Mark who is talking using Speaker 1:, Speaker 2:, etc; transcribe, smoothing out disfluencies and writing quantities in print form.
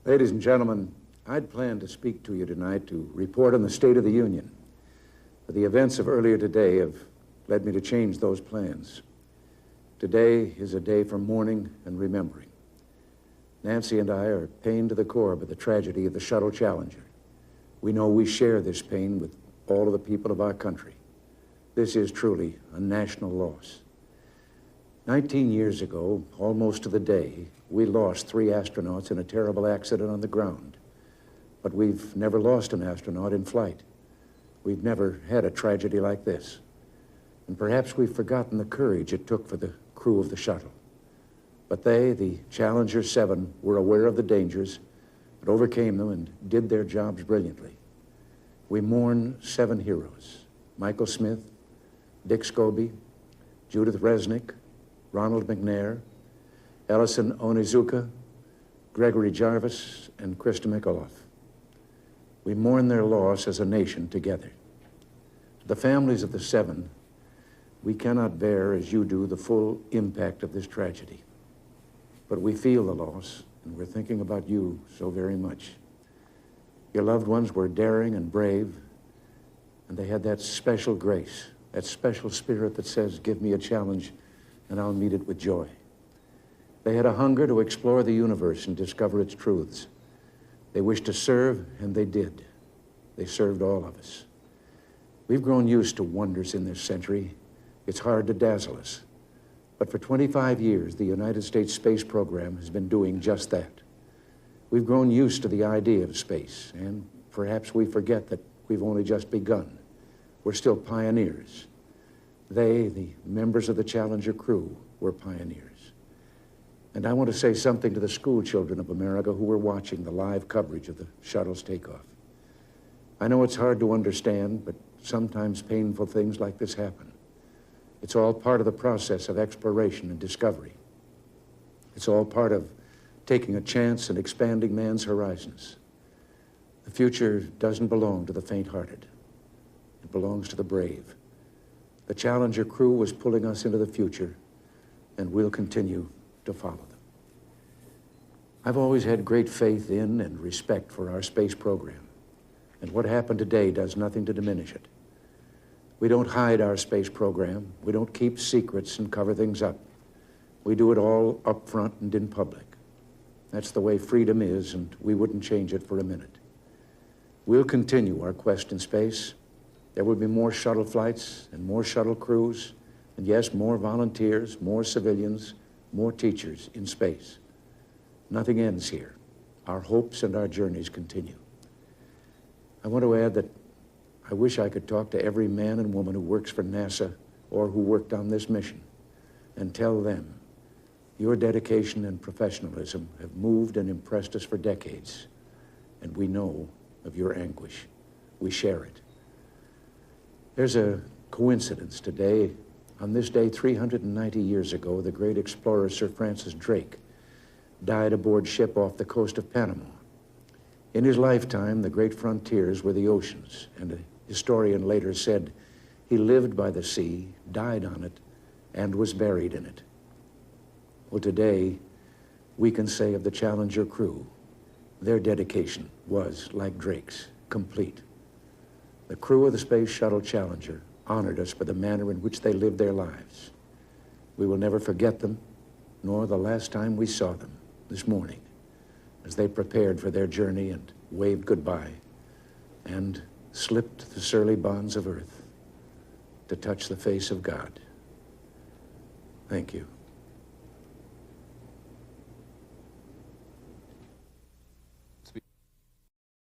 Speaker 1: Ladies and gentlemen, I'd planned to speak to you tonight to report on the State of the Union. But the events of earlier today have led me to change those plans. Today is a day for mourning and remembering. Nancy and I are pained to the core by the tragedy of the Shuttle Challenger. We know we share this pain with all of the people of our country. This is truly a national loss. 19 years ago, almost to the day, we lost 3 astronauts in a terrible accident on the ground. But we've never lost an astronaut in flight. We've never had a tragedy like this. And perhaps we've forgotten the courage it took for the crew of the shuttle. But they, the Challenger 7, were aware of the dangers, but overcame them and did their jobs brilliantly. We mourn 7 heroes: Michael Smith, Dick Scobie, Judith Resnick, Ronald McNair, Ellison Onizuka, Gregory Jarvis, and Krista Mikaloff. We mourn their loss as a nation together. To the families of the 7, we cannot bear, as you do, the full impact of this tragedy. But we feel the loss, and we're thinking about you so very much. Your loved ones were daring and brave, and they had that special grace, that special spirit that says, give me a challenge, and I'll meet it with joy. They had a hunger to explore the universe and discover its truths. They wished to serve, and they did. They served all of us. We've grown used to wonders in this century. It's hard to dazzle us. But for 25 years, the United States space program has been doing just that. We've grown used to the idea of space, and perhaps we forget that we've only just begun. We're still pioneers. They, the members of the Challenger crew, were pioneers. And I want to say something to the school children of America who were watching the live coverage of the shuttle's takeoff. I know it's hard to understand, but sometimes painful things like this happen. It's all part of the process of exploration and discovery. It's all part of taking a chance and expanding man's horizons. The future doesn't belong to the faint-hearted. It belongs to the brave. The Challenger crew was pulling us into the future, and we'll continue to follow them. I've always had great faith in and respect for our space program, and what happened today does nothing to diminish it. We don't hide our space program. We don't keep secrets and cover things up. We do it all up front and in public. That's the way freedom is, and we wouldn't change it for a minute. We'll continue our quest in space. There will be more shuttle flights and more shuttle crews, and yes, more volunteers, more civilians, more teachers in space. Nothing ends here. Our hopes and our journeys continue. I want to add that I wish I could talk to every man and woman who works for NASA or who worked on this mission and tell them your dedication and professionalism have moved and impressed us for decades, and we know of your anguish. We share it. There's a coincidence today. On this day, 390 years ago, the great explorer Sir Francis Drake died aboard ship off the coast of Panama. In his lifetime, the great frontiers were the oceans, and a historian later said he lived by the sea, died on it, and was buried in it. Well, today, we can say of the Challenger crew, their dedication was, like Drake's, complete. The crew of the Space Shuttle Challenger honored us for the manner in which they lived their lives. We will never forget them, nor the last time we saw them this morning, as they prepared for their journey and waved goodbye and slipped the surly bonds of earth to touch the face of God. Thank you.